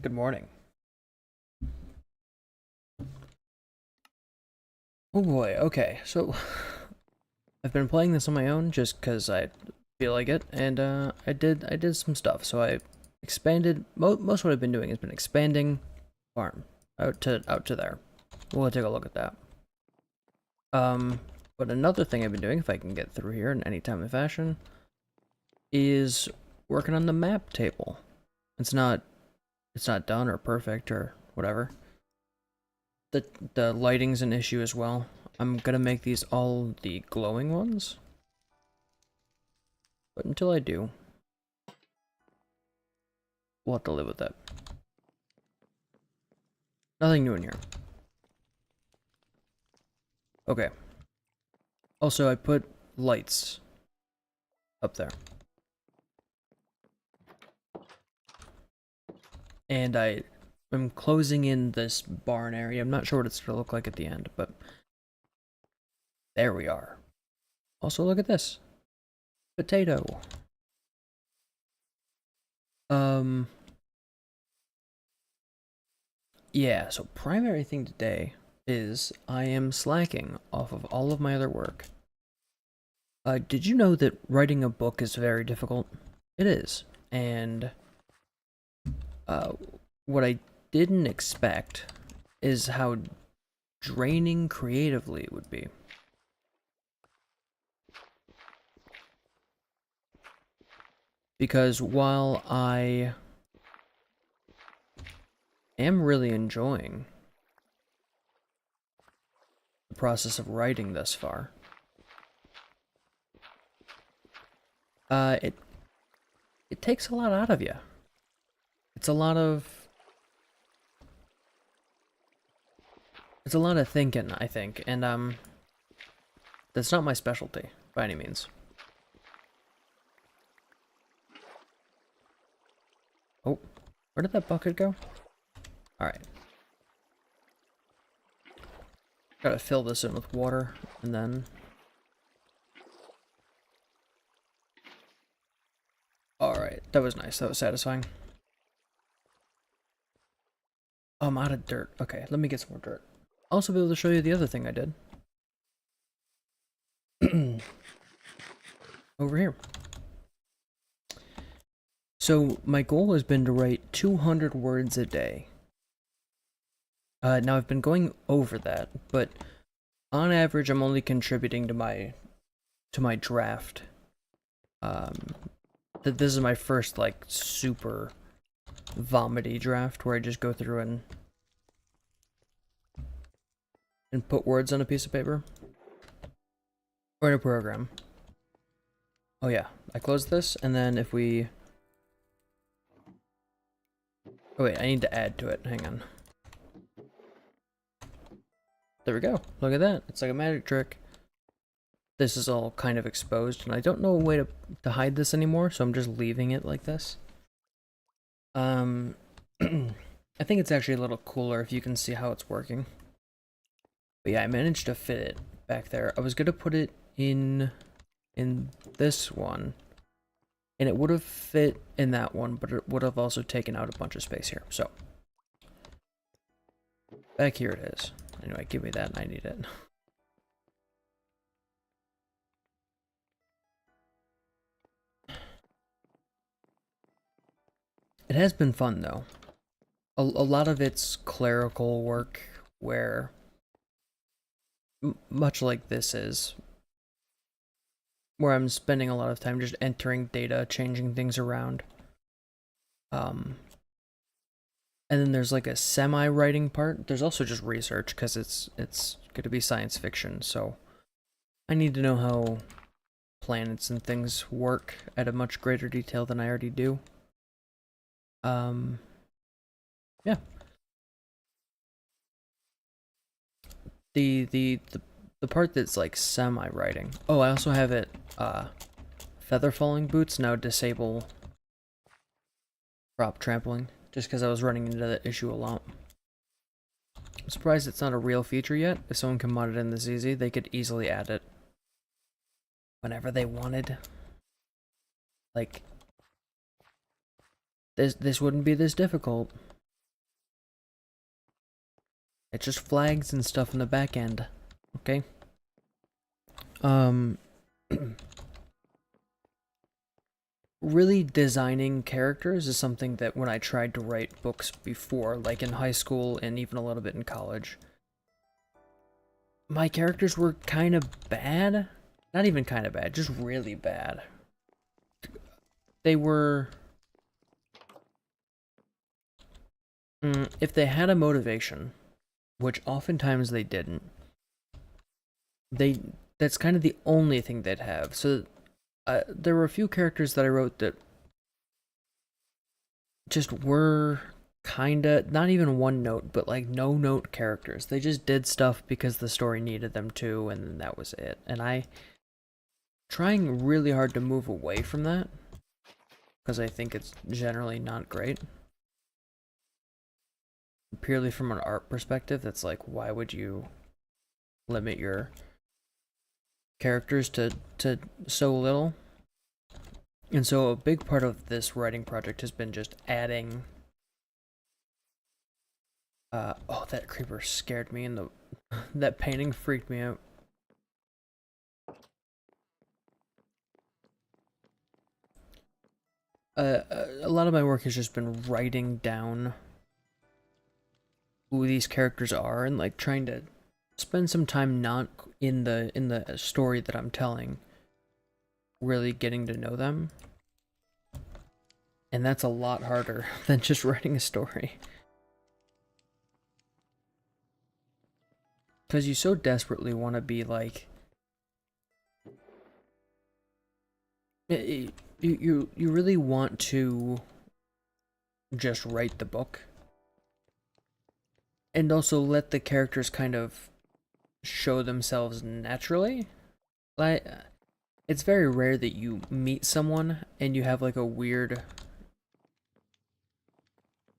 Good morning. Oh boy, okay, so I've been playing this on my own just because I feel like it, and I did some stuff. So I expanded. Most of what I've been doing has been expanding farm out to there. We'll take a look at that. Um, but another thing I've been doing, if I can get through here in any time of fashion, is working on the map table. It's not it's not done or perfect or whatever. The the lighting's an issue as well. I'm gonna make these all the glowing ones, but until I do, we'll have to live with that. Nothing new in here. Okay. Also, I put lights up there. And I'm closing in this barn area. I'm not sure what it's gonna look like at the end, but there we are. Also, look at this. Potato. Um, yeah, so primary thing today is I am slacking off of all of my other work. Did you know that writing a book is very difficult? It is. And uh, what I didn't expect is how draining creatively it would be. Because while I am really enjoying the process of writing thus far, it takes a lot out of you. It's a lot of thinking, I think, and that's not my specialty by any means. Oh, where did that bucket go? All right, gotta fill this in with water, and then. All right, that was nice. That was satisfying. Oh, I'm out of dirt. Okay, let me get some more dirt. I'll also be able to show you the other thing I did. Over here. So my goal has been to write 200 words a day. Now I've been going over that, but on average I'm only contributing to my draft. That this is my first like super vomity draft where I just go through and put words on a piece of paper or in a program. Oh yeah, I close this, and then if we... Oh wait, I need to add to it. Hang on. There we go. Look at that. It's like a magic trick. This is all kind of exposed, and I don't know a way to hide this anymore, so I'm just leaving it like this. I think it's actually a little cooler if you can see how it's working. But yeah, I managed to fit it back there. I was gonna put it in this one, and it would have fit in that one, but it would have also taken out a bunch of space here. So back here it is. Anyway, give me that, and I need it. It has been fun though. a lot of it's clerical work where, much like this is, where I'm spending a lot of time just entering data, changing things around. Um, and then there's like a semi-writing part. There's also just research because it's going to be science fiction, so I need to know how planets and things work at a much greater detail than I already do. Yeah. The part that's like semi-writing. Oh, I also have it, feather falling boots now disable prop trampling, just because I was running into that issue a lot. I'm surprised it's not a real feature yet. If someone can mod it in this easy, they could easily add it whenever they wanted. Like, this wouldn't be this difficult. It's just flags and stuff in the back end. Okay? Really designing characters is something that when I tried to write books before, like in high school and even a little bit in college, my characters were kind of bad. Not even kind of bad, just really bad. They were... if they had a motivation, which oftentimes they didn't, that's kind of the only thing they'd have. So there were a few characters that I wrote that just were kinda, not even one note, but like no note characters. They just did stuff because the story needed them to, and that was it. And I trying really hard to move away from that, because I think it's generally not great. Purely from an art perspective, that's like, why would you limit your characters to so little? And so a big part of this writing project has been just adding... oh, that creeper scared me, and that painting freaked me out. A lot of my work has just been writing down who these characters are and like trying to spend some time not in the story that I'm telling, really getting to know them. And that's a lot harder than just writing a story. Because you so desperately want to be like... You really want to just write the book. And also let the characters kind of show themselves naturally. Like, it's very rare that you meet someone and you have like a weird,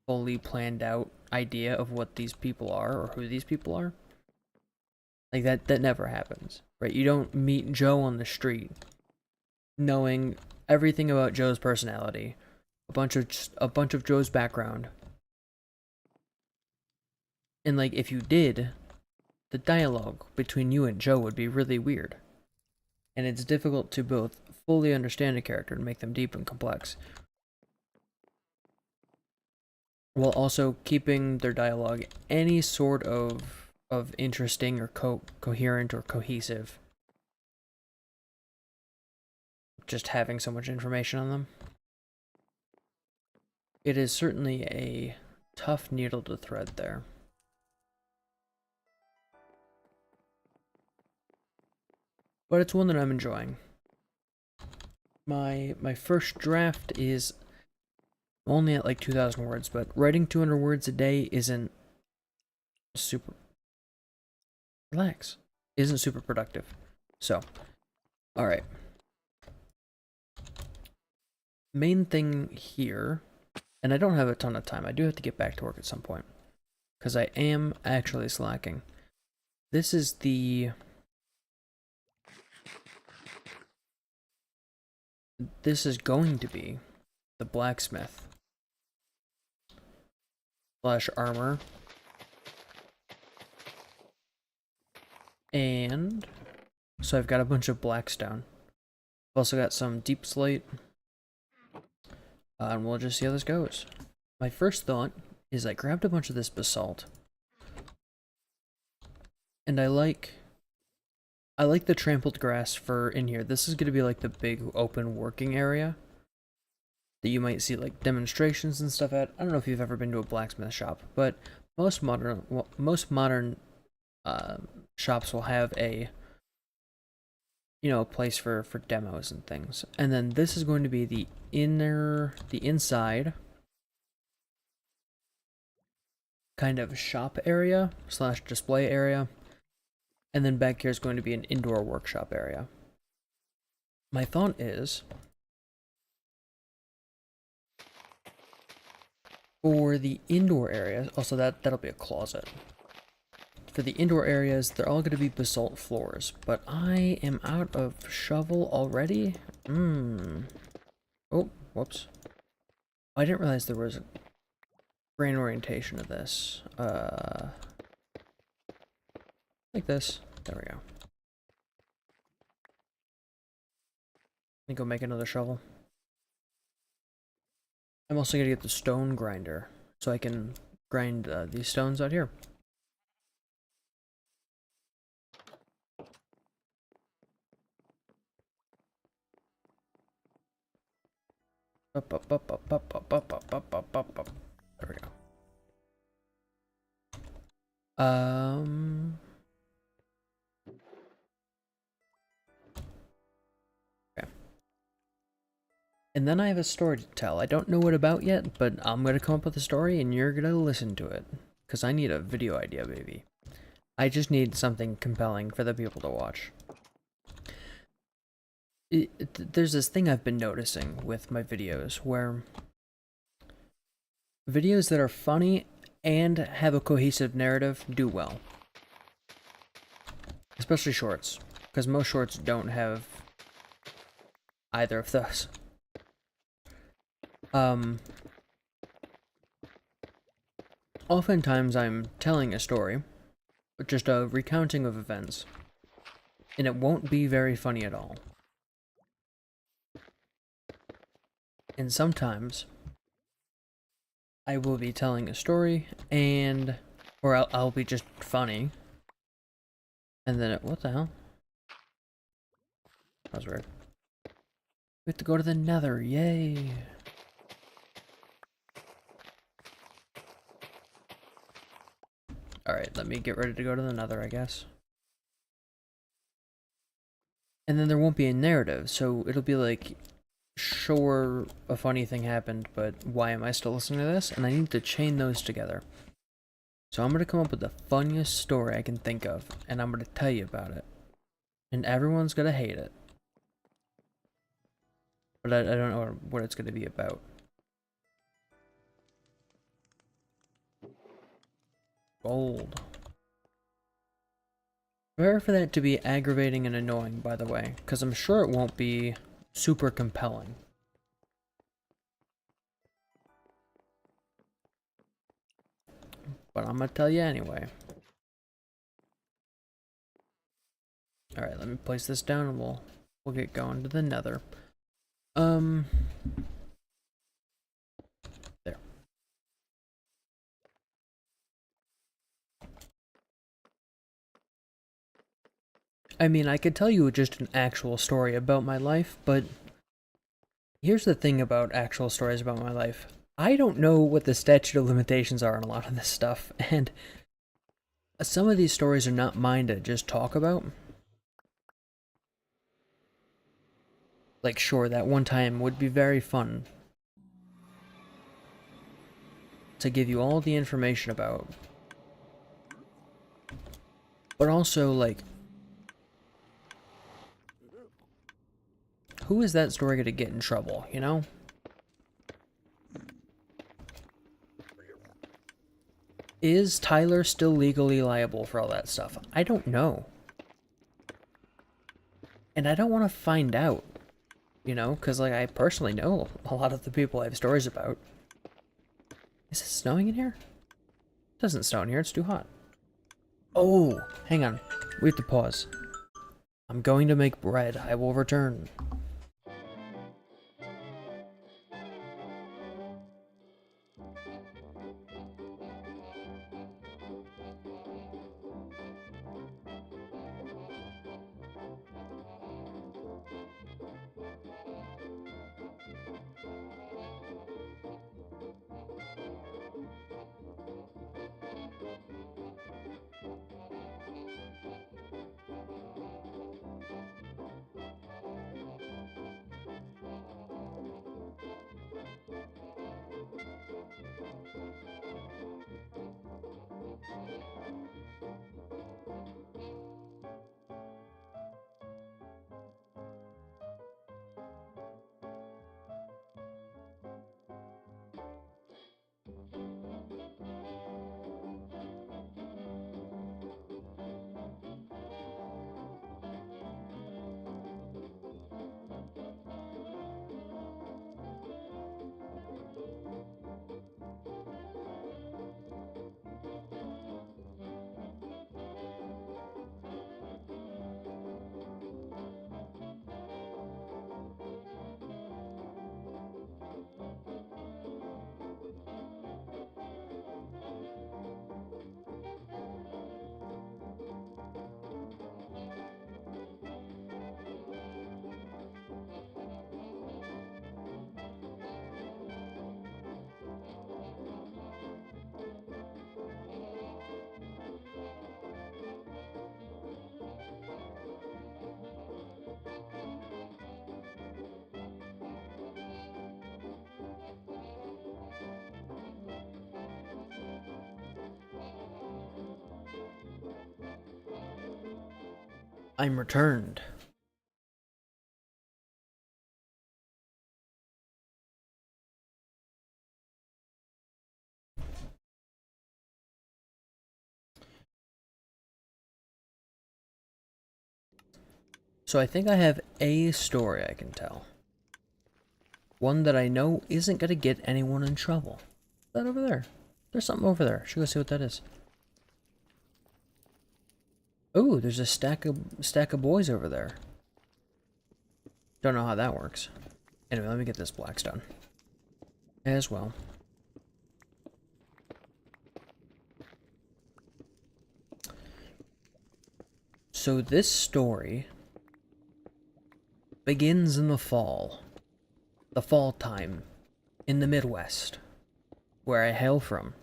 fully planned out idea of what these people are or who these people are. Like that never happens, right? You don't meet Joe on the street knowing everything about Joe's personality, a bunch of Joe's background. And like if you did, the dialogue between you and Joe would be really weird. And it's difficult to both fully understand a character and make them deep and complex, while also keeping their dialogue any sort of interesting or coherent or cohesive. Just having so much information on them. It is certainly a tough needle to thread there. But it's one that I'm enjoying. My first draft is only at like 2,000 words, but writing 200 words a day isn't super... Relax. Isn't super productive. So, alright. Main thing here, and I don't have a ton of time. I do have to get back to work at some point, because I am actually slacking. This is the... This is going to be the blacksmith / armor. And so I've got a bunch of blackstone. I've also got some deep slate. And we'll just see how this goes. My first thought is I grabbed a bunch of this basalt. And I like the trampled grass for in here. This is going to be like the big open working area that you might see like demonstrations and stuff at. I don't know if you've ever been to a blacksmith shop, but most modern shops will have a place for demos and things. And then this is going to be the inside kind of shop area / display area. And then back here is going to be an indoor workshop area. My thought is, for the indoor areas, also that'll be a closet. For the indoor areas, they're all going to be basalt floors, but I am out of shovel already. Oh, whoops. I didn't realize there was a grain orientation of this. Like this. There we go. Let me go make another shovel. I'm also gonna get the stone grinder so I can grind these stones out here. There we go. Okay. And then I have a story to tell. I don't know what about yet, but I'm gonna come up with a story and you're gonna listen to it. Because I need a video idea, baby. I just need something compelling for the people to watch. There's this thing I've been noticing with my videos where videos that are funny and have a cohesive narrative do well. Especially shorts, because most shorts don't have either of those. Oftentimes I'm telling a story, just a recounting of events, and it won't be very funny at all. And sometimes I will be telling a story or I'll be just funny. And then what the hell? That was weird. We have to go to the Nether, yay! Alright, let me get ready to go to the Nether, I guess. And then there won't be a narrative, so it'll be like, sure, a funny thing happened, but why am I still listening to this? And I need to chain those together. So I'm going to come up with the funniest story I can think of, and I'm going to tell you about it. And everyone's going to hate it. But I don't know what it's going to be about. Gold. Prepare for that to be aggravating and annoying, by the way, because I'm sure it won't be super compelling. But I'm gonna tell you anyway. Alright, let me place this down and we'll get going to the Nether. There. I mean, I could tell you just an actual story about my life, but here's the thing about actual stories about my life. I don't know what the statute of limitations are on a lot of this stuff, and some of these stories are not mine to just talk about. Like, sure, that one time would be very fun to give you all the information about. But also, like, who is that story gonna get in trouble, you know? Is Tyler still legally liable for all that stuff? I don't know. And I don't want to find out, you know, because, like, I personally know a lot of the people I have stories about. Is it snowing in here? It doesn't snow in here, it's too hot. Oh, hang on. We have to pause. I'm going to make bread. I will return. I'm returned. So I think I have a story I can tell. One that I know isn't gonna get anyone in trouble. That over there. There's something over there. Should go see what that is. Ooh, there's a stack of boys over there. Don't know how that works. Anyway, let me get this blackstone as well. So this story begins in the fall time, in the Midwest, where I hail from.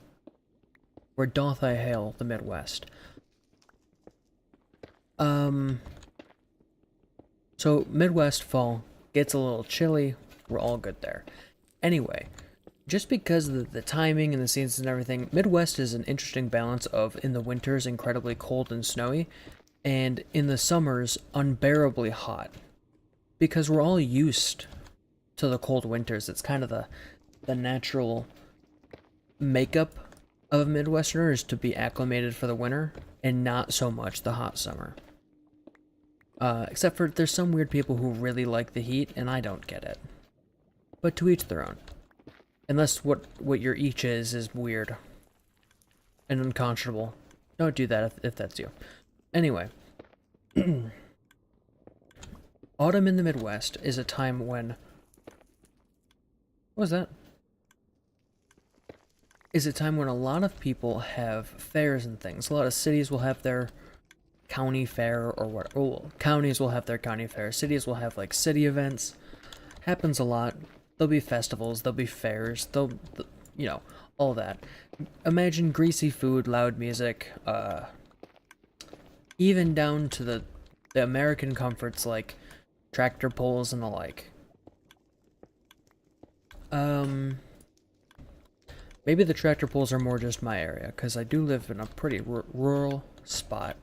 Where doth I hail the Midwest? So Midwest fall gets a little chilly. We're all good there. Anyway, just because of the timing and the seasons and everything, Midwest is an interesting balance of in the winters incredibly cold and snowy, and in the summers unbearably hot. Because we're all used to the cold winters. It's kind of the natural makeup of Midwesterners to be acclimated for the winter and not so much the hot summer. Except for there's some weird people who really like the heat, and I don't get it. But to each their own. Unless what your each is weird and unconscionable. Don't do that if that's you. Anyway. Autumn in the Midwest is a time when... What was that? Is a time when a lot of people have fairs and things. A lot of cities will have their county fair or what. Oh, counties will have their county fair. Cities will have like city events. Happens a lot. There'll be festivals. There'll be fairs. You know, all that. Imagine greasy food, loud music. Even down to the American comforts like tractor pulls and the like. Maybe the tractor pulls are more just my area, because I do live in a pretty rural spot.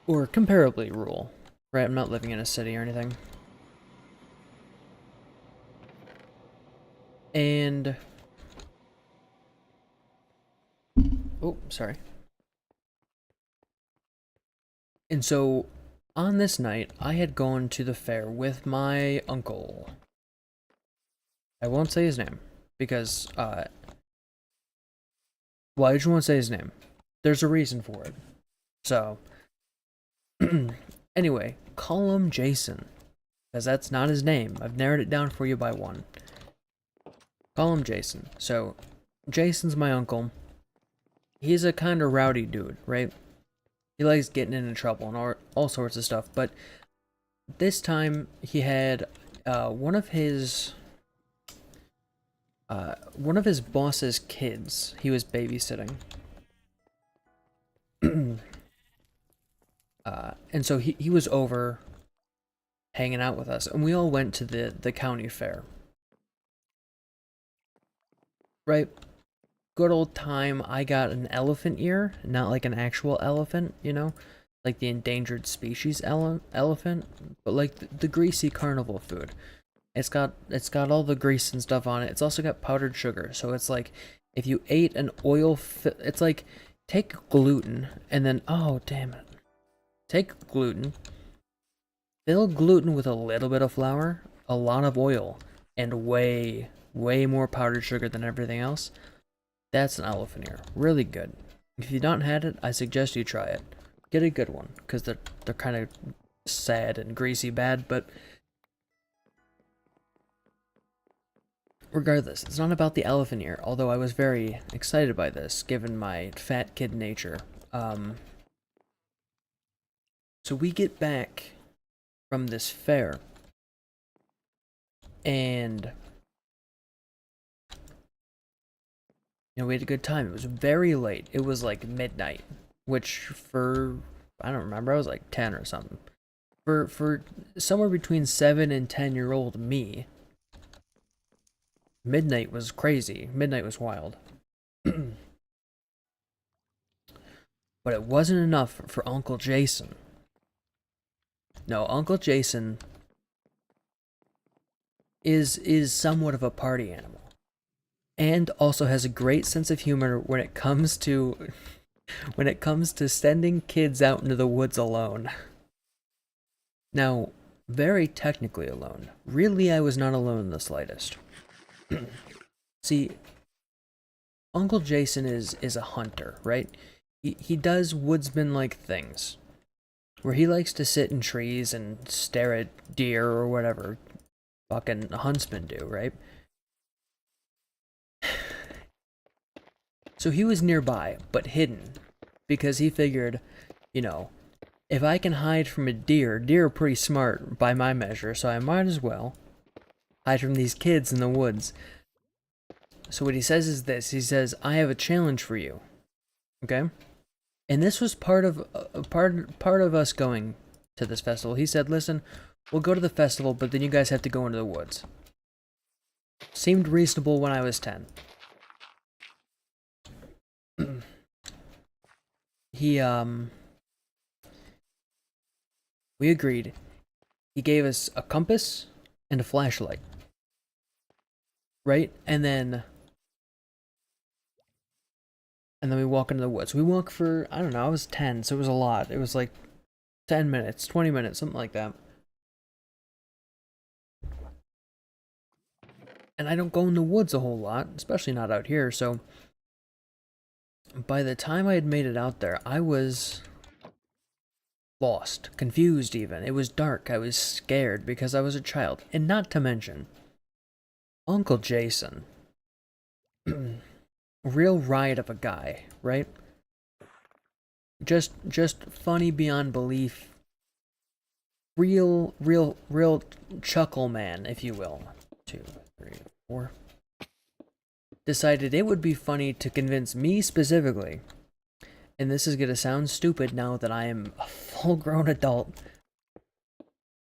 Or comparably rural, right? I'm not living in a city or anything. And... Oh, sorry. And so, on this night, I had gone to the fair with my uncle. I won't say his name, because, why did you want to say his name? There's a reason for it. So, anyway, call him Jason, because that's not his name. I've narrowed it down for you by one. Call him Jason. So, Jason's my uncle. He's a kind of rowdy dude, right? He likes getting into trouble and all sorts of stuff, but this time he had one of his boss's kids he was babysitting. And so he was over hanging out with us, and we all went to the county fair. Right? Good old time. I got an elephant ear, not like an actual elephant, you know? Like the endangered species elephant, but like the greasy carnival food. It's got all the grease and stuff on it. It's also got powdered sugar, so it's like if you ate an it's like take gluten and then oh damn it, take gluten, fill gluten with a little bit of flour, a lot of oil, and way more powdered sugar than everything else. That's an elephant ear. Really good. If you don't had it, I suggest you try it. Get a good one, because they're kind of sad and greasy bad, but regardless, it's not about the elephant ear, although I was very excited by this, given my fat kid nature. So we get back from this fair, and you know, we had a good time. It was very late. It was like midnight, which for, I don't remember, I was like 10 or something. For somewhere between 7 and 10-year-old me, midnight was crazy. Midnight was wild. But it wasn't enough for Uncle Jason. No, Uncle Jason is somewhat of a party animal. And also has a great sense of humor when it comes to sending kids out into the woods alone. Now, very technically alone. Really, I was not alone in the slightest. See, Uncle Jason is a hunter, right? He does woodsman-like things, where he likes to sit in trees and stare at deer or whatever fucking huntsmen do, right? So he was nearby, but hidden, because he figured, you know, if I can hide from a deer are pretty smart by my measure, so I might as well hide from these kids in the woods. So what he says is this, he says, I have a challenge for you, okay? And this was part of us going to this festival. He said, listen, we'll go to the festival, but then you guys have to go into the woods. Seemed reasonable when I was 10. We agreed. He gave us a compass and a flashlight. Right? And then we walk into the woods. We walk for, I don't know, I was 10, so it was a lot. It was like 10 minutes, 20 minutes, something like that. And I don't go in the woods a whole lot, especially not out here, so by the time I had made it out there, I was lost, confused even. It was dark. I was scared because I was a child. And not to mention, Uncle Jason. Real riot of a guy, right? Just funny beyond belief. Real chuckle man, if you will. 2, 3, 4. Decided it would be funny to convince me specifically, and this is gonna sound stupid now that I am a full-grown adult,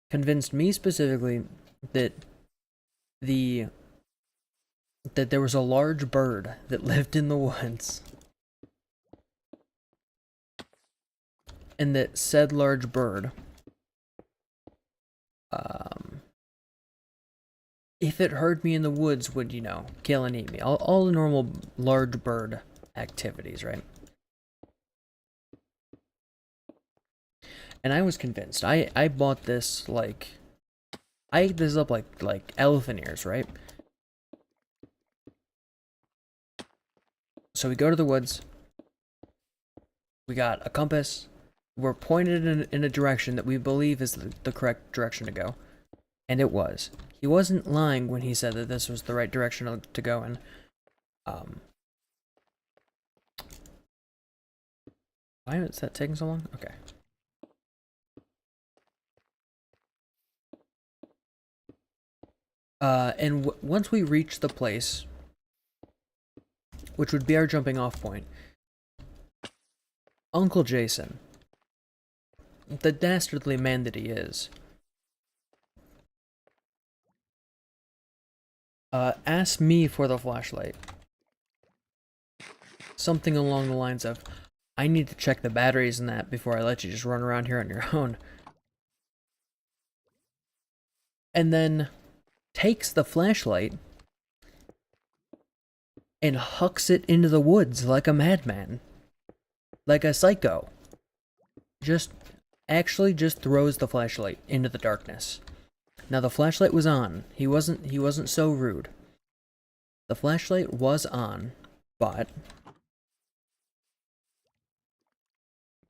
convinced me specifically that there was a large bird that lived in the woods, and that said large bird, if it heard me in the woods, would, you know, kill and eat me. All the normal large bird activities, right? And I was convinced. I bought this, like, I ate this up like elephant ears, right? So we go to the woods. We got a compass. We're pointed in a direction that we believe is the correct direction to go. And it was. He wasn't lying when he said that this was the right direction to go in. Why is that taking so long? Okay. And once we reach the place, which would be our jumping off point, Uncle Jason, the dastardly man that he is, asked me for the flashlight. Something along the lines of, I need to check the batteries in that before I let you just run around here on your own. And then takes the flashlight and hucks it into the woods like a madman. Like a psycho. Actually just throws the flashlight into the darkness. Now the flashlight was on. He wasn't so rude. The flashlight was on, but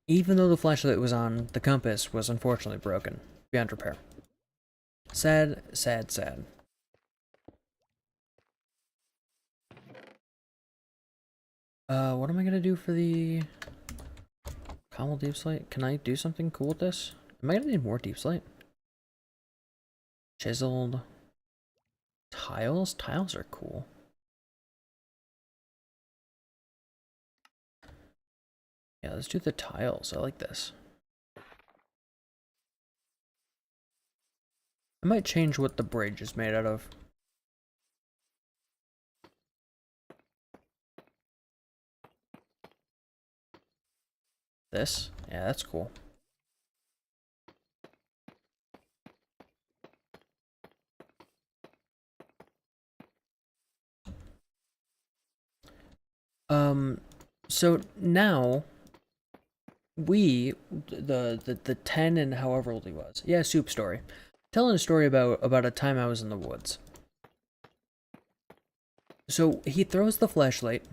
even though the flashlight was on, the compass was unfortunately broken, beyond repair. Sad, sad, sad. What am I gonna do for the Camel Deep Slate? Can I do something cool with this? Am I gonna need more Deep Slate? Chiseled tiles? Tiles are cool. Yeah, let's do the tiles. I like this. I might change what the bridge is made out of. This? Yeah, that's cool. So now the 10 and however old he was. Yeah, soup story. Telling a story about a time I was in the woods. So he throws the flashlight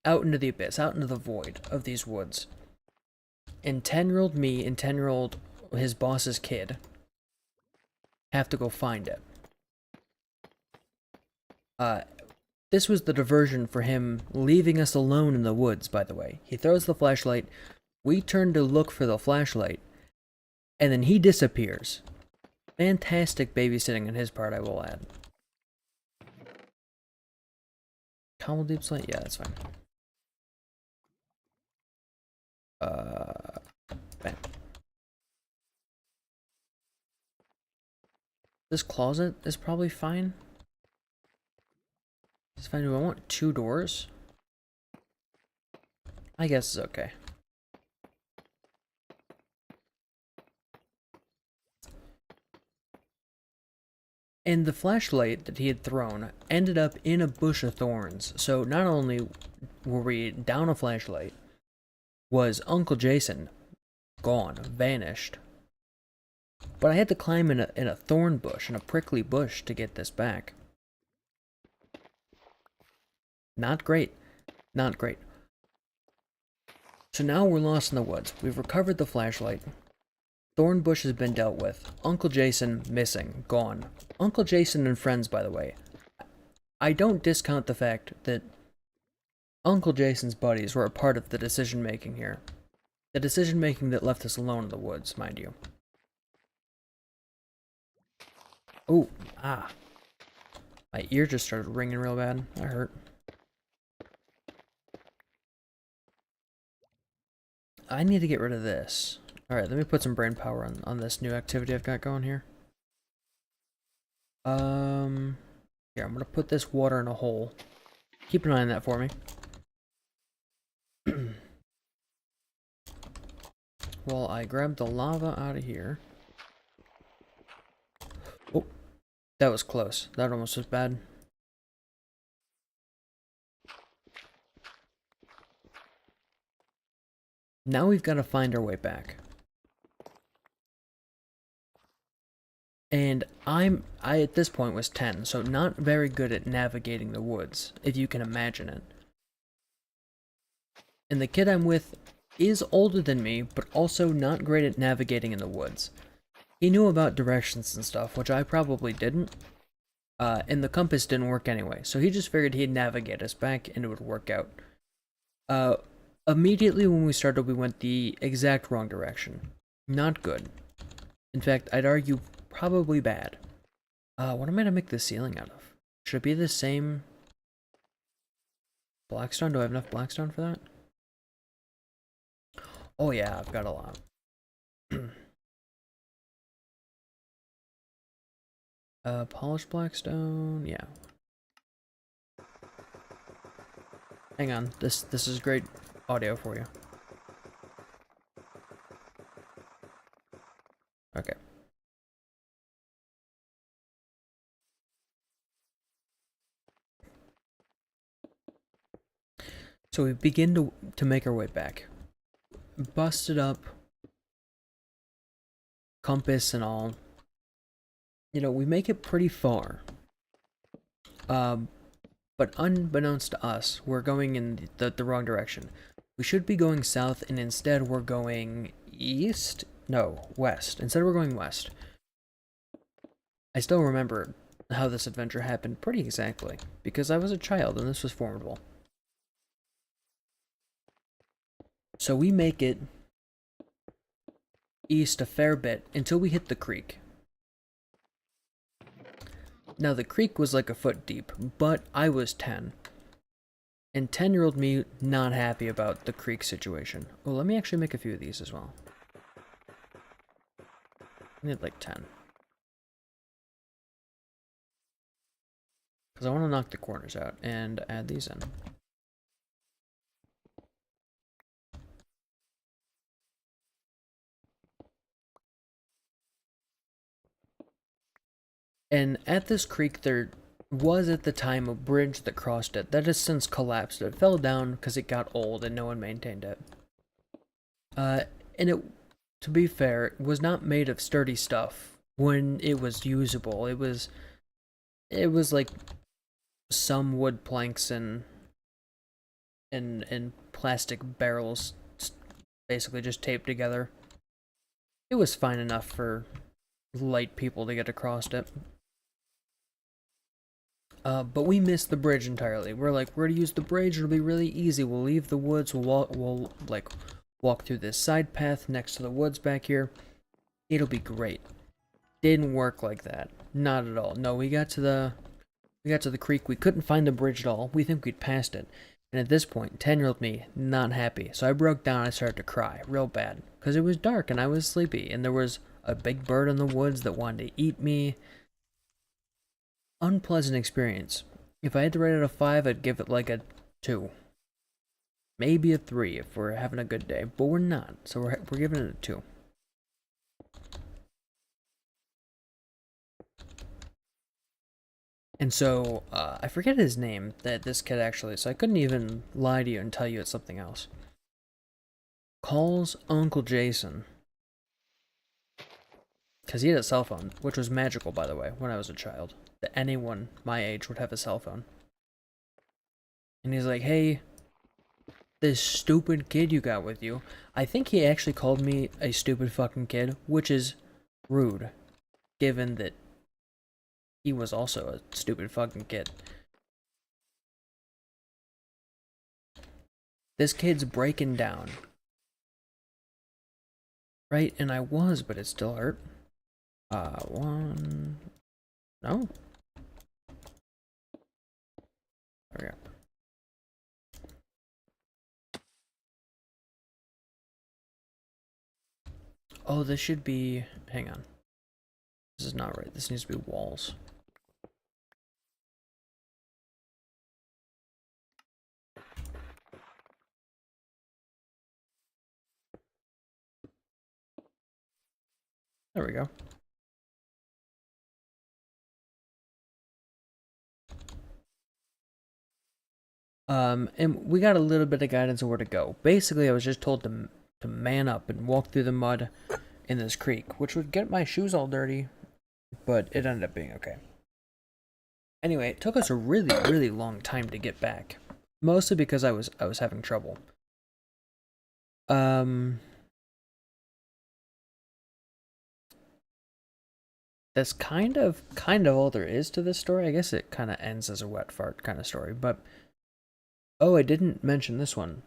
out into the abyss, out into the void of these woods. And 10-year-old me and 10-year-old his boss's kid have to go find it. This was the diversion for him leaving us alone in the woods, by the way. He throws the flashlight, we turn to look for the flashlight, and then he disappears. Fantastic babysitting on his part, I will add. Camel deep slate? Yeah, that's fine. Bam. This closet is probably fine. It's fine. Do I want 2 doors? I guess it's okay. And the flashlight that he had thrown ended up in a bush of thorns. So not only were we down a flashlight, was Uncle Jason gone, vanished. But I had to climb in a thorn bush, in a prickly bush, to get this back. Not great. Not great. So now we're lost in the woods. We've recovered the flashlight. Thorn bush has been dealt with. Uncle Jason missing, gone. Uncle Jason and friends, by the way. I don't discount the fact that Uncle Jason's buddies were a part of the decision making here. The decision making that left us alone in the woods, mind you. Oh, ah. My ear just started ringing real bad. That hurt. I need to get rid of this. Alright, let me put some brain power on this new activity I've got going here. Here, I'm gonna put this water in a hole. Keep an eye on that for me. Well, I grabbed the lava out of here. Oh, that was close. That almost was bad. Now we've got to find our way back. And I at this point was 10, so not very good at navigating the woods, if you can imagine it. And the kid I'm with is older than me, but also not great at navigating in the woods. He knew about directions and stuff, which I probably didn't. And the compass didn't work anyway, so he just figured he'd navigate us back and it would work out. Immediately when we started, we went the exact wrong direction. Not good. In fact, I'd argue probably bad. What am I gonna make the ceiling out of? Should it be the same blackstone? Do I have enough blackstone for that? Oh yeah, I've got a lot. Polished blackstone, yeah. Hang on, this is great audio for you. Okay. So we begin to make our way back. Busted up compass and all. You know, we make it pretty far. But unbeknownst to us, we're going in the wrong direction. We should be going south, and instead we're going east? No, west. Instead we're going west. I still remember how this adventure happened pretty exactly, because I was a child and this was formidable. So we make it east a fair bit until we hit the creek. Now the creek was like a foot deep, but I was 10. And 10-year-old me not happy about the creek situation. Oh, let me actually make a few of these as well. I need like 10. Because I want to knock the corners out and add these in. And at this creek, there was at the time a bridge that crossed it. That has since collapsed. It fell down because it got old and no one maintained it. Uh, and it, to be fair, it was not made of sturdy stuff when it was usable. It was like some wood planks and plastic barrels, basically just taped together. It was fine enough for light people to get across it. But we missed the bridge entirely. We're like, we're gonna use the bridge. It'll be really easy. We'll leave the woods. We'll like walk through this side path next to the woods back here. It'll be great. Didn't work like that. Not at all. No, we got to the creek. We couldn't find the bridge at all. We think we'd passed it. And at this point, 10-year-old me, not happy. So I broke down and I started to cry real bad. Because it was dark and I was sleepy. And there was a big bird in the woods that wanted to eat me. Unpleasant experience. If I had to rate it a 5, I'd give it like a 2. Maybe a 3 if we're having a good day. But we're not. So we're giving it a 2. And so, I forget his name, that this kid actually, so I couldn't even lie to you and tell you it's something else. Calls Uncle Jason. Because he had a cell phone, which was magical, by the way, when I was a child. That anyone my age would have a cell phone. And he's like, hey, this stupid kid you got with you. I think he actually called me a stupid fucking kid, which is rude, given that he was also a stupid fucking kid. This kid's breaking down. Right? And I was, but it still hurt. One... No? There we go. Oh, this should be... Hang on. This is not right. This needs to be walls. There we go. And we got a little bit of guidance on where to go. Basically, I was just told to man up and walk through the mud in this creek, which would get my shoes all dirty, but it ended up being okay. Anyway, it took us a really, really long time to get back, mostly because I was having trouble. That's kind of all there is to this story. I guess it kind of ends as a wet fart kind of story, but oh, I didn't mention this one.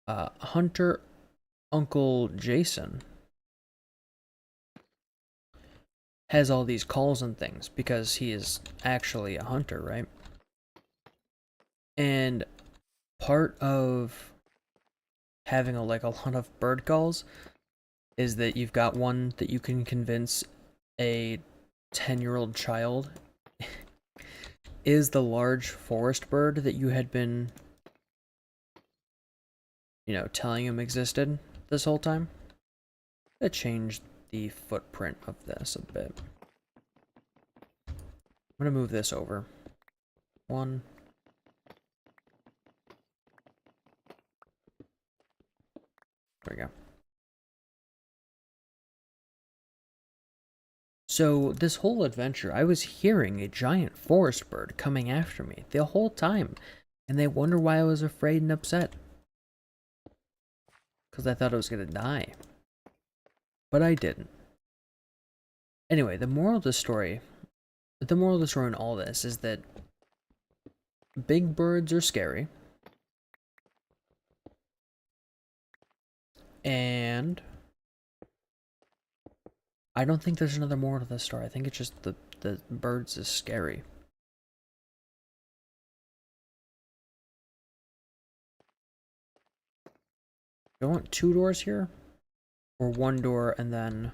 Hunter Uncle Jason has all these calls and things because he is actually a hunter, right? And part of having a lot of bird calls is that you've got one that you can convince a 10-year-old child is the large forest bird that you had been, telling him existed this whole time. That changed the footprint of this a bit. I'm gonna move this over. One. There we go. So, this whole adventure, I was hearing a giant forest bird coming after me the whole time, and they wonder why I was afraid and upset. Because I thought I was gonna die. But I didn't. Anyway, the moral of the story in all this is that big birds are scary. And I don't think there's another moral to this story. I think it's just the birds is scary. Do I want 2 doors here? Or 1 door and then...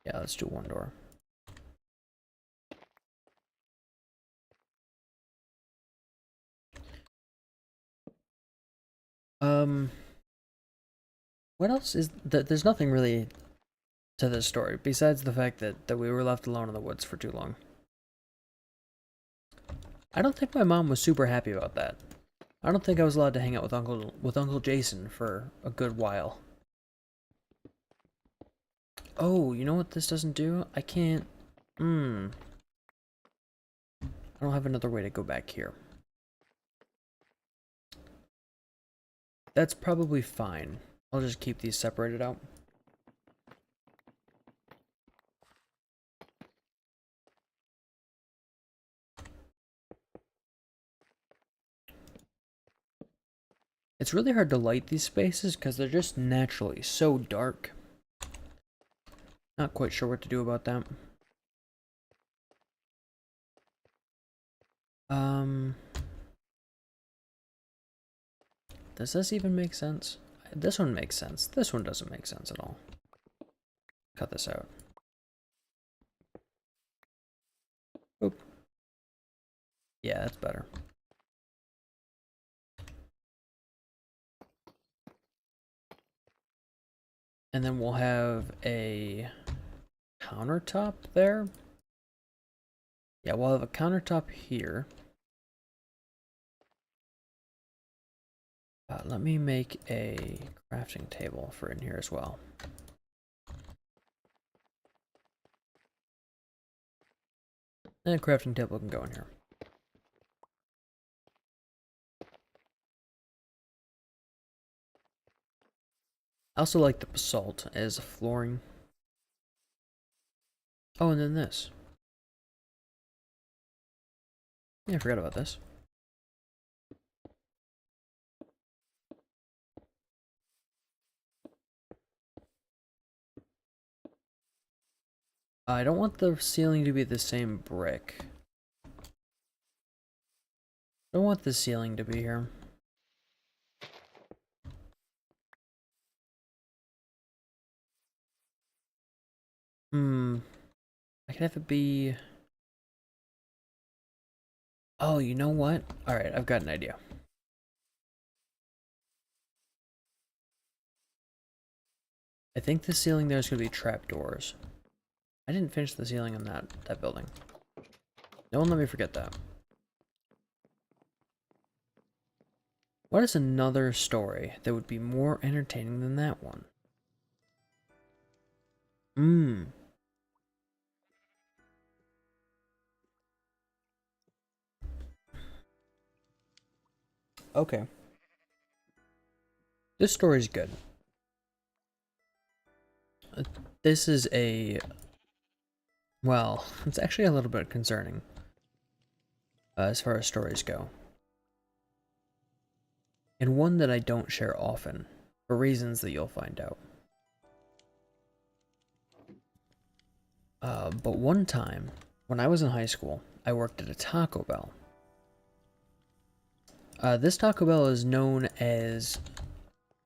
Yeah, let's do 1 door. What else is... There's nothing really to this story, besides the fact that we were left alone in the woods for too long. I don't think my mom was super happy about that. I don't think I was allowed to hang out with Uncle Jason for a good while. Oh, you know what this doesn't do? I can't... I don't have another way to go back here. That's probably fine. I'll just keep these separated out. It's really hard to light these spaces because they're just naturally so dark. Not quite sure what to do about that. Does this even make sense? This one makes sense. This one doesn't make sense at all. Cut this out. Oop. Yeah, that's better. And then we'll have a countertop there. Yeah, we'll have a countertop here. Let me make a crafting table for in here as well. And a crafting table can go in here. I also like the basalt as flooring. Oh, and then this. Yeah, I forgot about this. I don't want the ceiling to be the same brick. I don't want the ceiling to be here. I could have it be... Oh, you know what? Alright, I've got an idea. I think the ceiling there is going to be trapdoors. I didn't finish the ceiling on that building. No one let me forget that. What is another story that would be more entertaining than that one? Okay. This story's good. This is a... Well, it's actually a little bit concerning. As far as stories go. And one that I don't share often, for reasons that you'll find out. But one time, when I was in high school, I worked at a Taco Bell. This Taco Bell is known as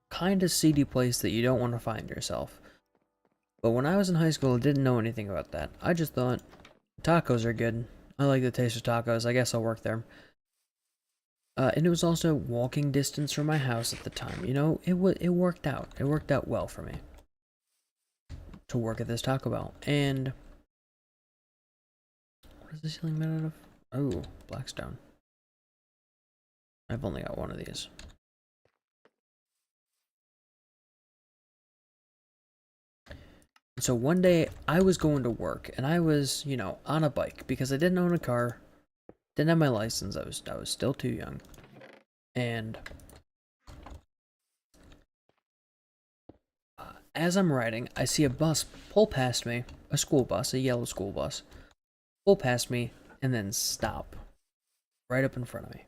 kind of seedy place that you don't want to find yourself. But when I was in high school, I didn't know anything about that. I just thought, tacos are good. I like the taste of tacos. I guess I'll work there. And it was also walking distance from my house at the time. You know, it worked out. It worked out well for me to work at this Taco Bell. And what is the ceiling made out of? Oh, blackstone. I've only got one of these. So one day I was going to work and I was, you know, on a bike because I didn't own a car, didn't have my license. I was still too young. And as I'm riding, I see a bus pull past me, a school bus, a yellow school bus, pull past me and then stop right up in front of me.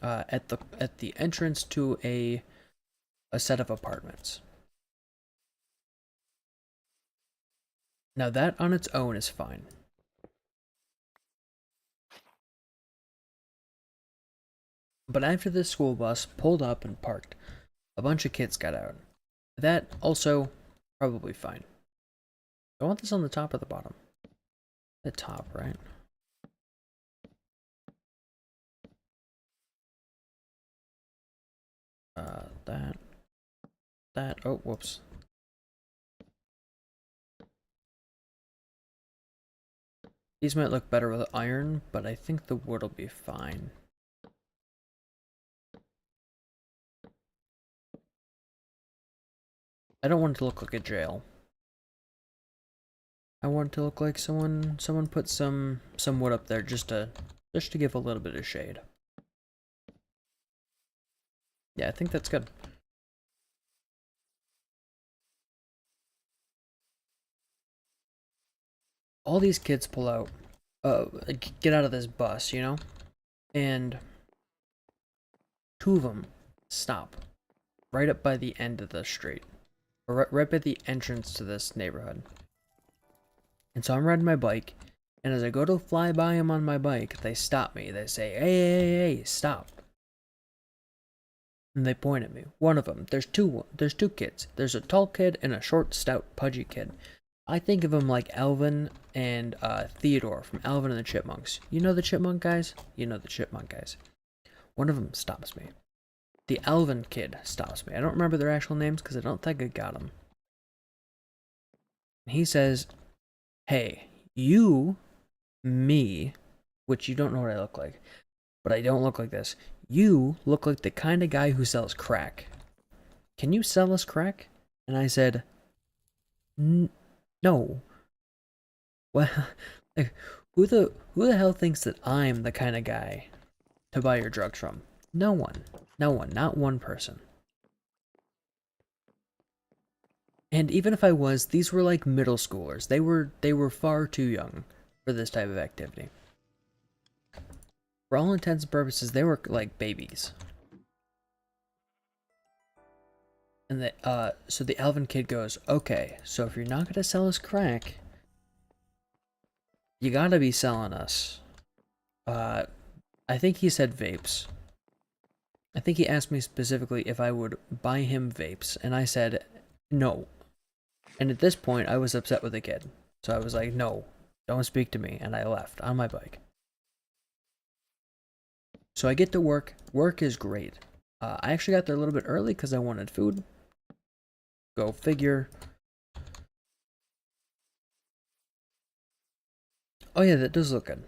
At the entrance to a set of apartments. Now that on its own is fine. But after this school bus pulled up and parked, a bunch of kids got out. That also probably fine. I want this on the top or the bottom? The top, right? That. Oh, whoops. These might look better with iron, but I think the wood will be fine. I don't want it to look like a jail. I want it to look like someone put some wood up there just to give a little bit of shade. Yeah, I think that's good. All these kids pull out, get out of this bus, you know? And two of them stop right up by the end of the street, or right by the entrance to this neighborhood. And so I'm riding my bike, and as I go to fly by them on my bike, they stop me. They say, hey, stop. And they point at me. One of them, there's two kids. There's a tall kid and a short, stout, pudgy kid. I think of them like Alvin and Theodore from Alvin and the Chipmunks. You know the Chipmunk guys? You know the Chipmunk guys. One of them stops me. The Alvin kid stops me. I don't remember their actual names because I don't think I got them. He says, hey, you, me, which you don't know what I look like, but I don't look like this. You look like the kind of guy who sells crack. Can you sell us crack? And I said, no. Well, like, who the hell thinks that I'm the kind of guy to buy your drugs from? No one. No one. Not one person. And even if I was, these were like middle schoolers. They were far too young for this type of activity. For all intents and purposes, they were like babies. And so the Alvin kid goes, okay, so if you're not gonna sell us crack, you gotta be selling us. I think he said vapes. I think he asked me specifically if I would buy him vapes, and I said no. And at this point, I was upset with the kid. So I was like, no, don't speak to me, and I left on my bike. So I get to work. Work is great. I actually got there a little bit early because I wanted food. Go figure. Oh yeah, that does look good.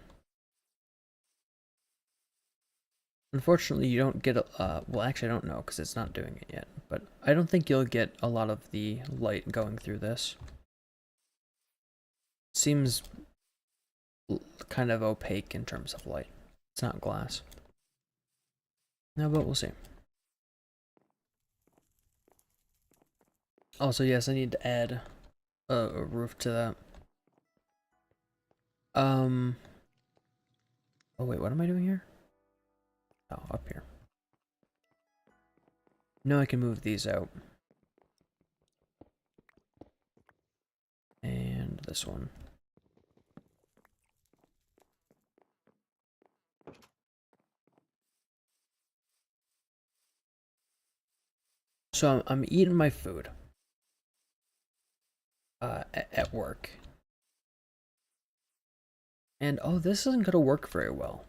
Unfortunately, you don't get well, actually, I don't know because it's not doing it yet. But I don't think you'll get a lot of the light going through this. Seems kind of opaque in terms of light. It's not glass. No, but we'll see. Also, yes, I need to add a roof to that. Oh wait, what am I doing here? Oh, up here. No, I can move these out. And this one. So I'm eating my food at work. And oh, this isn't gonna work very well.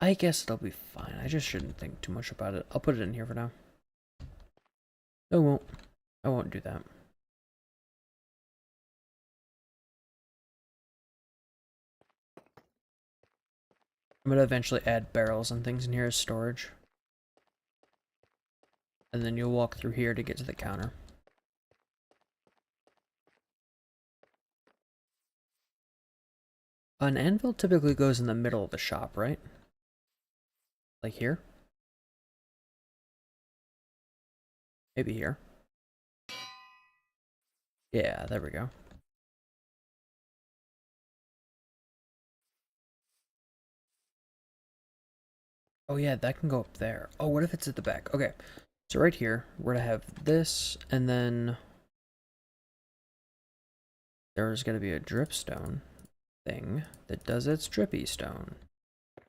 I guess it'll be fine. I just shouldn't think too much about it. I'll put it in here for now. I won't. I won't do that. I'm gonna eventually add barrels and things in here as storage. And then you'll walk through here to get to the counter. An anvil typically goes in the middle of the shop, right? Like here? Maybe here. Yeah, there we go. Oh yeah, that can go up there. Oh, what if it's at the back? Okay, so right here, we're gonna have this, and then there's gonna be a dripstone thing that does its drippy stone.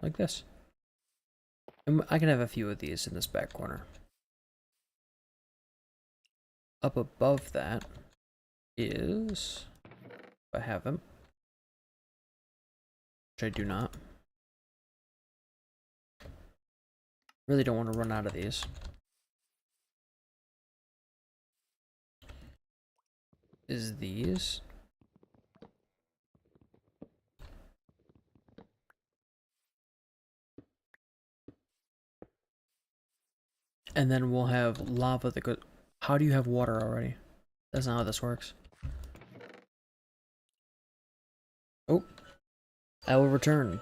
Like this. And I can have a few of these in this back corner. Up above that is, if I have them, which I do not. Really don't want to run out of these. Is these. And then we'll have lava that goes... How do you have water already? That's not how this works. Oh. I will return.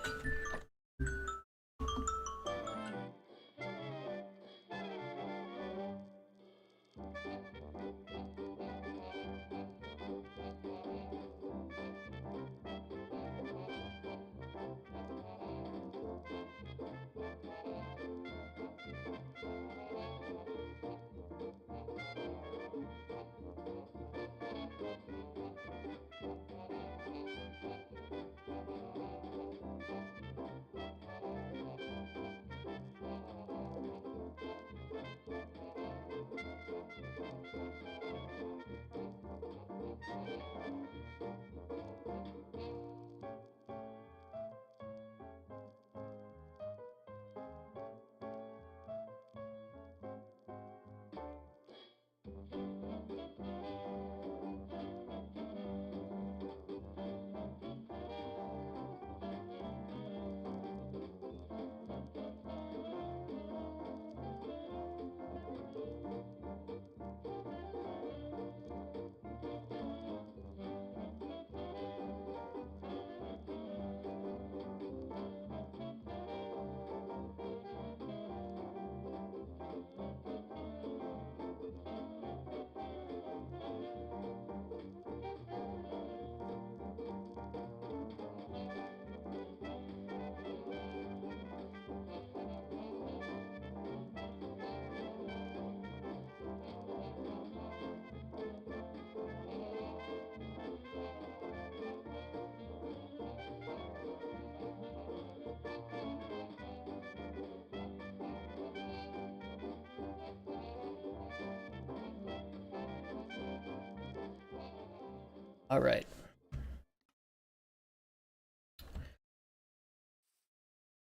Alright.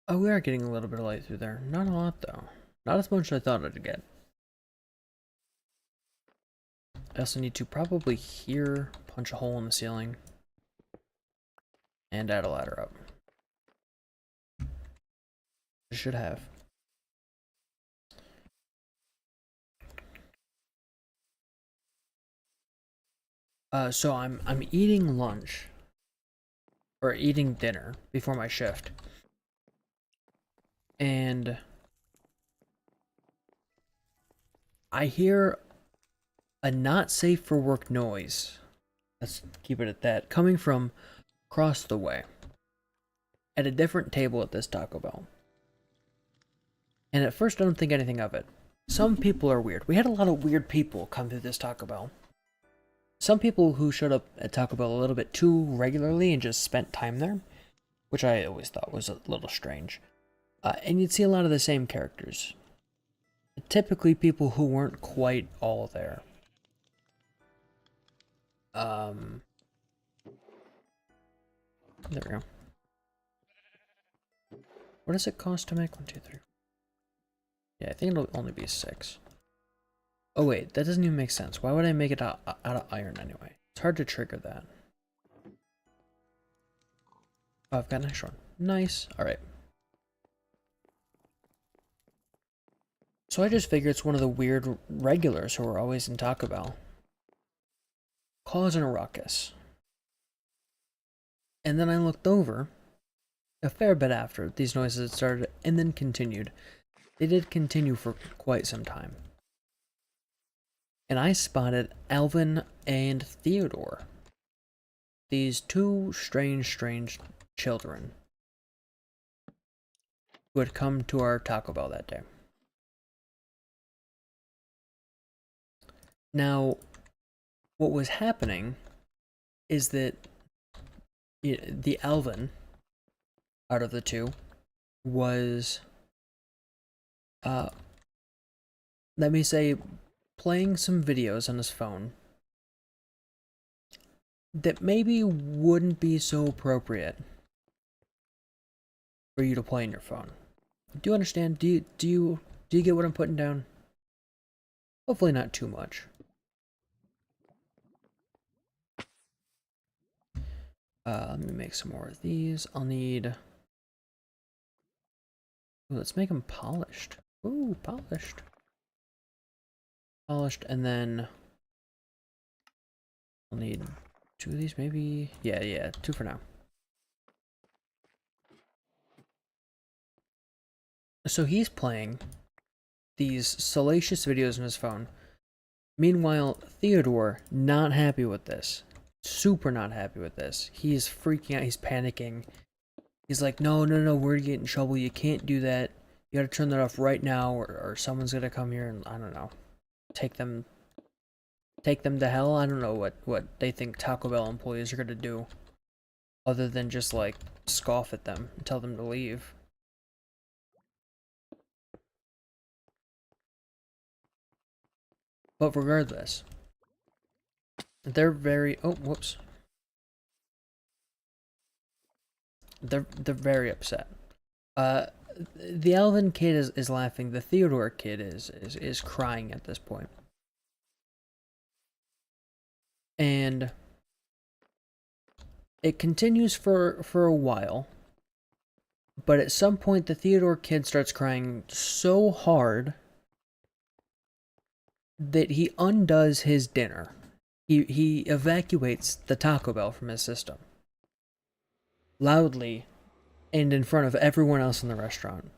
Oh, we are getting a little bit of light through there. Not a lot, though. Not as much as I thought I'd get. I also need to probably here punch a hole in the ceiling and add a ladder up. I should have. So I'm eating lunch or eating dinner before my shift, and I hear a not safe for work noise. Let's keep it at that. Coming from across the way at a different table at this Taco Bell. And at first I don't think anything of it. Some people are weird. We had a lot of weird people come through this Taco Bell. Some people who showed up at Taco Bell a little bit too regularly and just spent time there, which I always thought was a little strange. And you'd see a lot of the same characters. Typically people who weren't quite all there. There we go. What does it cost to make 1, 2, 3? Yeah, I think it'll only be 6. Oh wait, that doesn't even make sense. Why would I make it out of iron anyway? It's hard to trigger that. Oh, I've got an extra one. Nice. Alright. So I just figured it's one of the weird regulars who are always in Taco Bell, causing a ruckus. And then I looked over a fair bit after these noises had started and then continued. They did continue for quite some time. And I spotted Alvin and Theodore. These two strange children who had come to our Taco Bell that day. Now, what was happening is that the Alvin out of the two was, let me say, playing some videos on his phone that maybe wouldn't be so appropriate for you to play on your phone. Do you understand? Do you get what I'm putting down? Hopefully not too much. Let me make some more of these. I'll need... Ooh, let's make them polished. Ooh, polished. polished, and then I'll need 2 of these, maybe? Yeah, 2 for now. So he's playing these salacious videos on his phone. Meanwhile, Theodore, not happy with this. Super not happy with this. He's freaking out, he's panicking. He's like, no, we're gonna get in trouble, you can't do that. You gotta turn that off right now, or someone's gonna come here and, I don't know, take them to hell. I don't know what they think Taco Bell employees are gonna do, other than just, like, scoff at them and tell them to leave. But regardless, they're very, oh, whoops. They're very upset. The Alvin kid is laughing. The Theodore kid is crying at this point. And it continues for a while. But at some point, the Theodore kid starts crying so hard that he undoes his dinner. He evacuates the Taco Bell from his system. Loudly and in front of everyone else in the restaurant.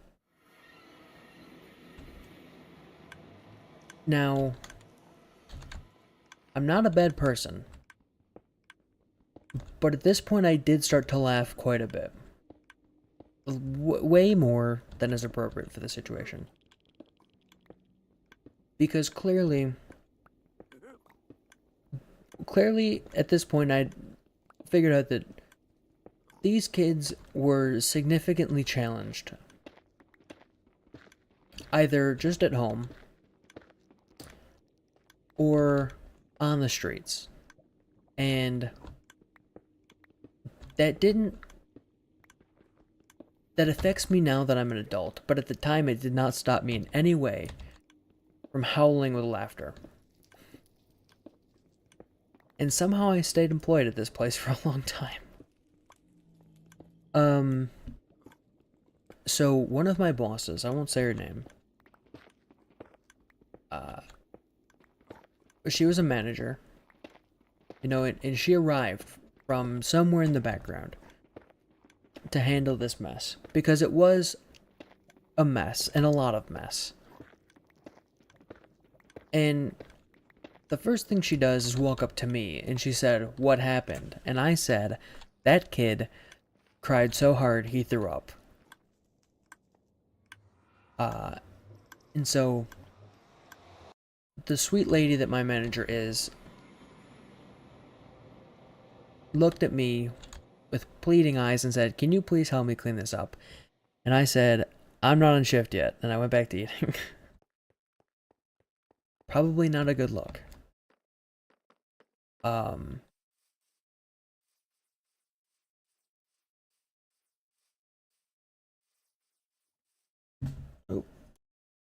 Now, I'm not a bad person, but at this point I did start to laugh quite a bit. Way more than is appropriate for the situation. Because clearly at this point I figured out that these kids were significantly challenged. Either just at home or on the streets. And that affects me now that I'm an adult, but at the time it did not stop me in any way from howling with laughter. And somehow I stayed employed at this place for a long time. So one of my bosses, I won't say her name, she was a manager, you know, and she arrived from somewhere in the background to handle this mess, because it was a mess, and a lot of mess. And the first thing she does is walk up to me, and she said, "What happened?" And I said, "That kid cried so hard he threw up." And so the sweet lady that my manager is looked at me with pleading eyes and said, "Can you please help me clean this up?" And I said, "I'm not on shift yet," and I went back to eating. Probably not a good look. Oh,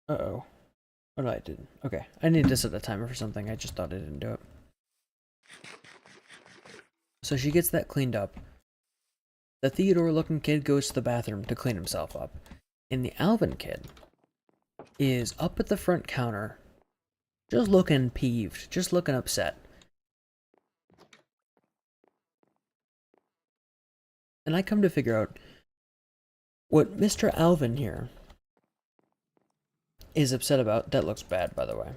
uh-oh. Oh, no, I didn't. Okay, I need to set a timer for something. I just thought I didn't do it. So she gets that cleaned up. The Theodore-looking kid goes to the bathroom to clean himself up. And the Alvin kid is up at the front counter, just looking peeved, just looking upset. And I come to figure out what Mr. Alvin here is upset about. That looks bad, by the way.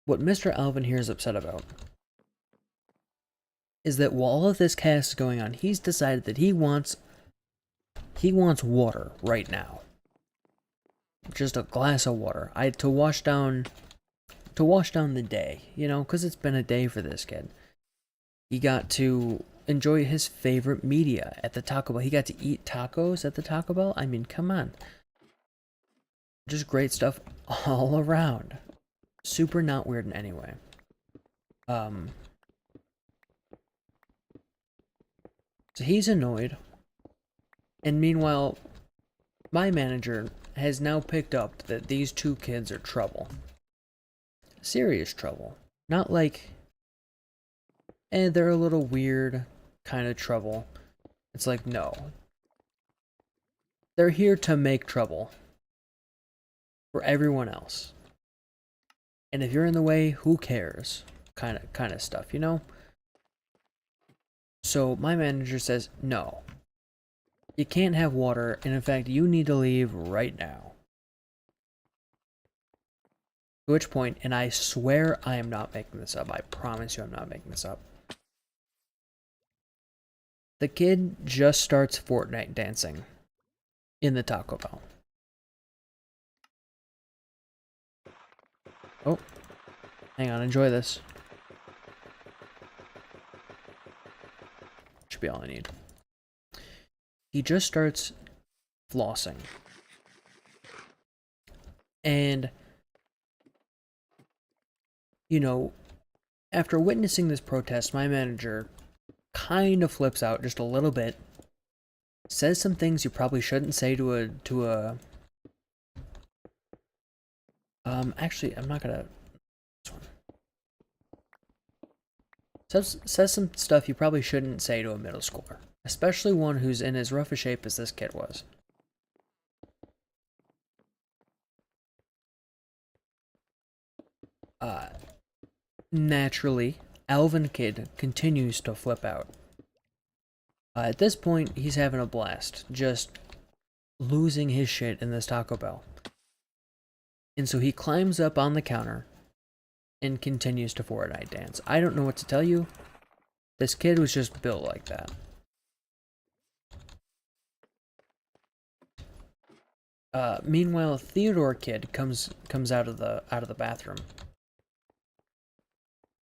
What Mr. Alvin here is upset about is that while all of this chaos is going on, he's decided that he wants water right now. Just a glass of water. To wash down the day, you know, because it's been a day for this kid. He got to enjoy his favorite media at the Taco Bell. He got to eat tacos at the Taco Bell. I mean, come on. Just great stuff all around. Super not weird in any way. So he's annoyed. And meanwhile, my manager has now picked up that these two kids are trouble. Serious trouble. Not like, they're a little weird kind of trouble. It's like, no. They're here to make trouble for everyone else. And if you're in the way, who cares? Kind of stuff, you know? So my manager says, no, you can't have water, and in fact, you need to leave right now. To which point, and I swear I am not making this up, I promise you I'm not making this up. The kid just starts Fortnite dancing in the Taco Bell. Oh, hang on, enjoy this. Should be all I need. He just starts flossing. And, you know, after witnessing this protest, my manager kind of flips out just a little bit. Says some things you probably shouldn't say to a actually, I'm not gonna this one. Says some stuff you probably shouldn't say to a middle schooler, especially one who's in as rough a shape as this kid was. Naturally, Alvin Kid continues to flip out. At this point, he's having a blast, just losing his shit in this Taco Bell. And so he climbs up on the counter and continues to Fortnite dance. I don't know what to tell you. This kid was just built like that. Meanwhile, Theodore Kid comes out of the bathroom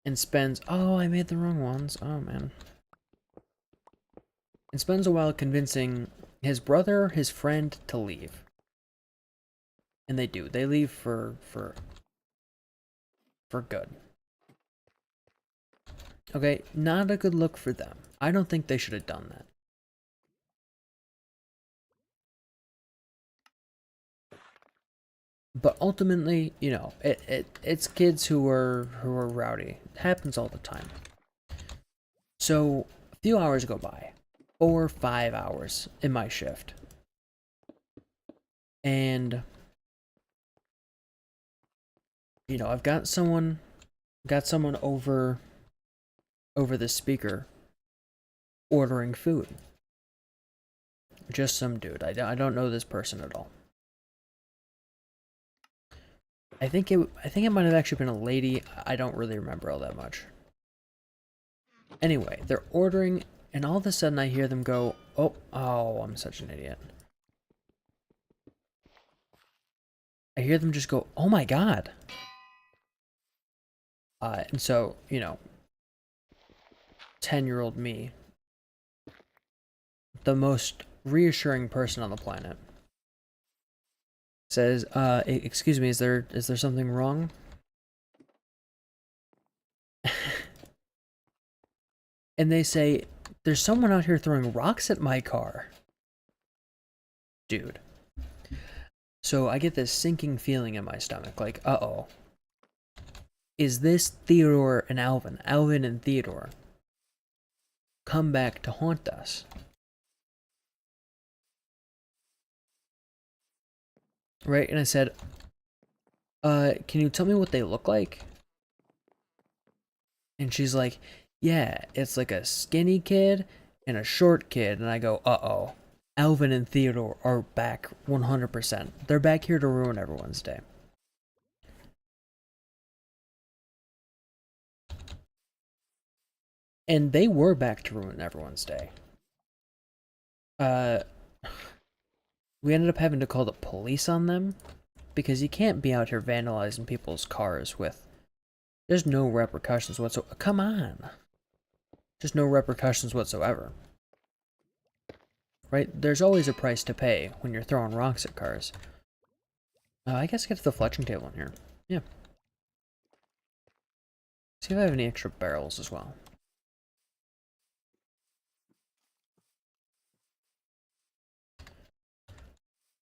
and spends, oh, I made the wrong ones. Oh man. And spends a while convincing his brother, his friend, to leave. And they do. They leave for good. Okay, not a good look for them. I don't think they should have done that. But ultimately, you know, it's kids who are rowdy. It happens all the time. So a few hours go by, 4 or 5 hours in my shift, and you know, I've got someone over the speaker ordering food. Just some dude. I don't know this person at all. I think it might have actually been a lady. I don't really remember all that much. Anyway, they're ordering, and all of a sudden I hear them go, oh, I'm such an idiot. I hear them just go, oh my god. And so, you know, 10-year-old me, the most reassuring person on the planet, says, excuse me, is there something wrong? And they say, there's someone out here throwing rocks at my car. Dude. So I get this sinking feeling in my stomach, like, uh-oh. Is this Theodore and Alvin? Alvin and Theodore come back to haunt us? Right? And I said, can you tell me what they look like? And she's like, yeah, it's like a skinny kid and a short kid. And I go, uh-oh. Alvin and Theodore are back 100%. They're back here to ruin everyone's day. And they were back to ruin everyone's day. We ended up having to call the police on them because you can't be out here vandalizing people's cars with there's no repercussions whatsoever. Come on. Just no repercussions whatsoever. Right? There's always a price to pay when you're throwing rocks at cars. I guess get to the fletching table in here. Yeah. See if I have any extra barrels as well.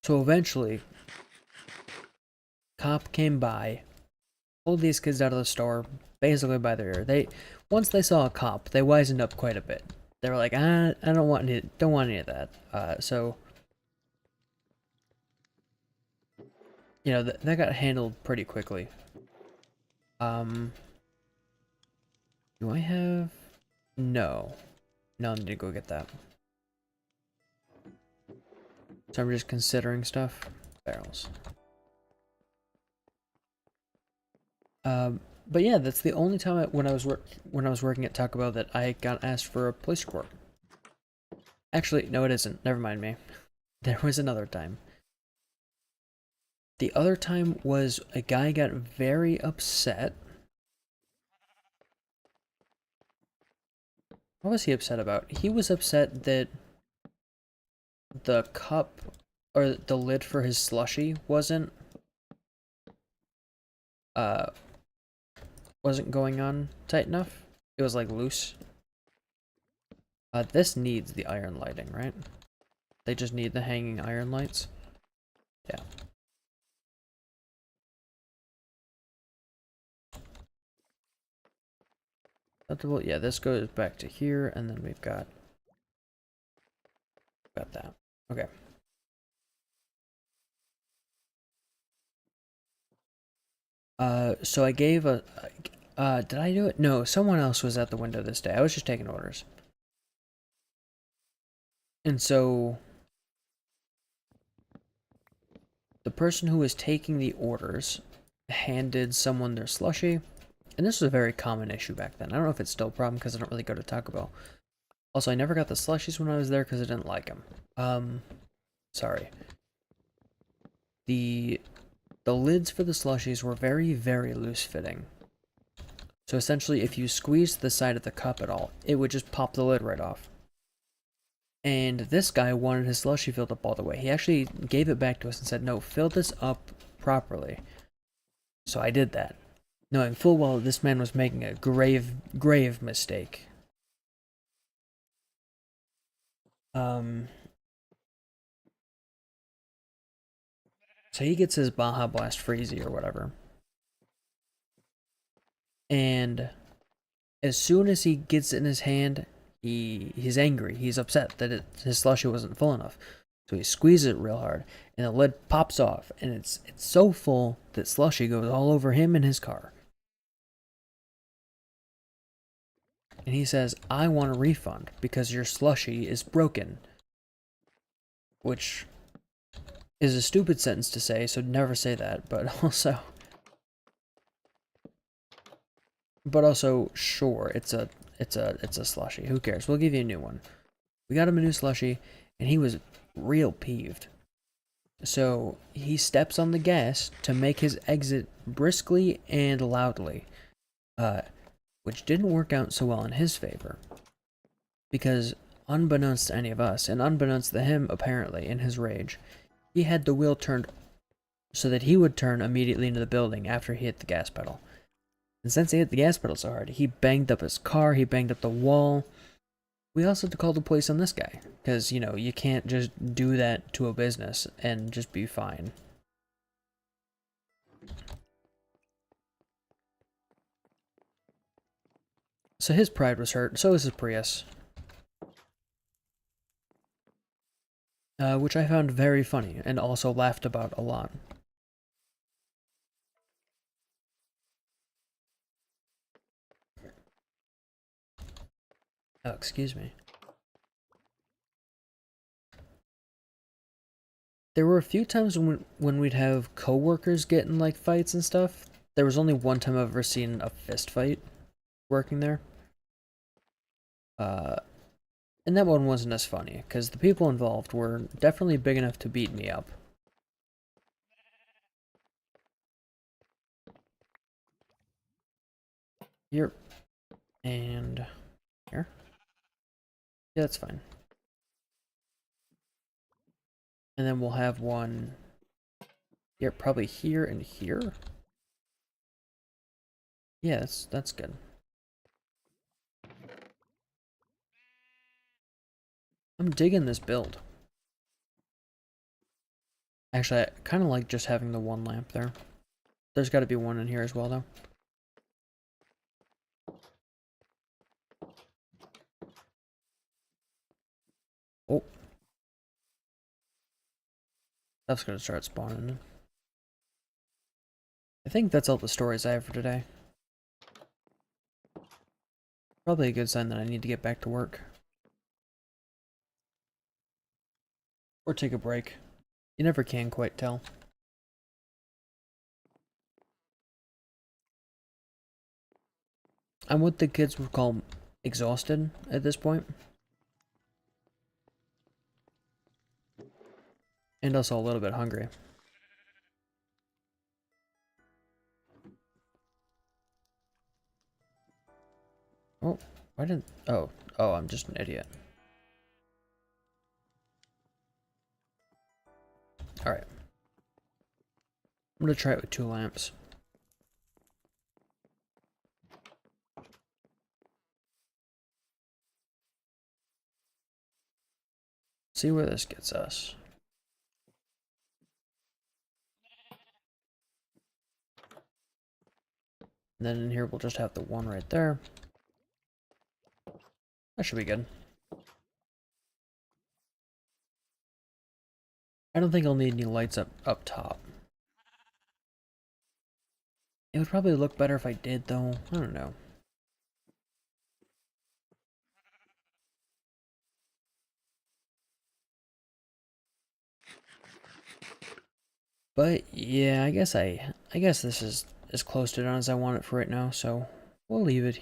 So eventually, cop came by, pulled these kids out of the store, basically by their ear. Once they saw a cop, they wisened up quite a bit. They were like, I don't want any of that. So, you know, that got handled pretty quickly. Do I have... No. No, I need to go get that. So I'm just considering stuff. Barrels. But yeah, that's the only time when I was working at Taco Bell that I got asked for a police report. Actually, no, it isn't. Never mind me. There was another time. The other time was a guy got very upset. What was he upset about? He was upset that the cup or the lid for his slushie uh wasn't going on tight enough. It was like loose. This needs the iron lighting, right? They just need the hanging iron lights. Yeah. Yeah, this goes back to here, and then we've got that. Okay. So I gave a, did I do it? No, someone else was at the window this day. I was just taking orders. And so, the person who was taking the orders handed someone their slushie, and this was a very common issue back then. I don't know if it's still a problem because I don't really go to Taco Bell. Also, I never got the slushies when I was there because I didn't like them. Sorry. The lids for the slushies were very, very loose fitting. So essentially, if you squeezed the side of the cup at all, it would just pop the lid right off. And this guy wanted his slushy filled up all the way. He actually gave it back to us and said, no, fill this up properly. So I did that, knowing full well this man was making a grave, grave mistake. So he gets his Baja Blast Freezy or whatever. And as soon as he gets it in his hand, he's angry. He's upset that his slushy wasn't full enough. So he squeezes it real hard, and the lid pops off, and it's so full that slushy goes all over him and his car. And he says, I want a refund because your slushy is broken. Which is a stupid sentence to say, so never say that, but also... sure, it's a slushy. Who cares? We'll give you a new one. We got him a new slushy, and he was real peeved. So he steps on the gas to make his exit briskly and loudly, which didn't work out so well in his favor. Because unbeknownst to any of us, and unbeknownst to him apparently in his rage, he had the wheel turned so that he would turn immediately into the building after he hit the gas pedal. And since he hit the gas pedal so hard, he banged up his car, he banged up the wall. We also had to call the police on this guy, because, you know, you can't just do that to a business and just be fine. So his pride was hurt, so was his Prius. Which I found very funny, and also laughed about a lot. Oh, excuse me. There were a few times when we'd have co-workers get in, like, fights and stuff. There was only one time I've ever seen a fist fight working there. And that one wasn't as funny, because the people involved were definitely big enough to beat me up. Here. And here. Yeah, that's fine. And then we'll have one here, probably here and here. Yeah, that's good. I'm digging this build. Actually, I kind of like just having the one lamp there. There's got to be one in here as well, though. Oh. Stuff's gonna start spawning. I think that's all the stories I have for today. Probably a good sign that I need to get back to work. Or take a break. You never can quite tell. I'm what the kids would call exhausted at this point. And also a little bit hungry. Oh, why didn't... Oh, I'm just an idiot. Alright. I'm gonna try it with 2 lamps. See where this gets us. And then in here we'll just have the one right there. That should be good. I don't think I'll need any lights up top. It would probably look better if I did, though. I don't know. But yeah, I guess this is as close to done as I want it for right now, so we'll leave it here.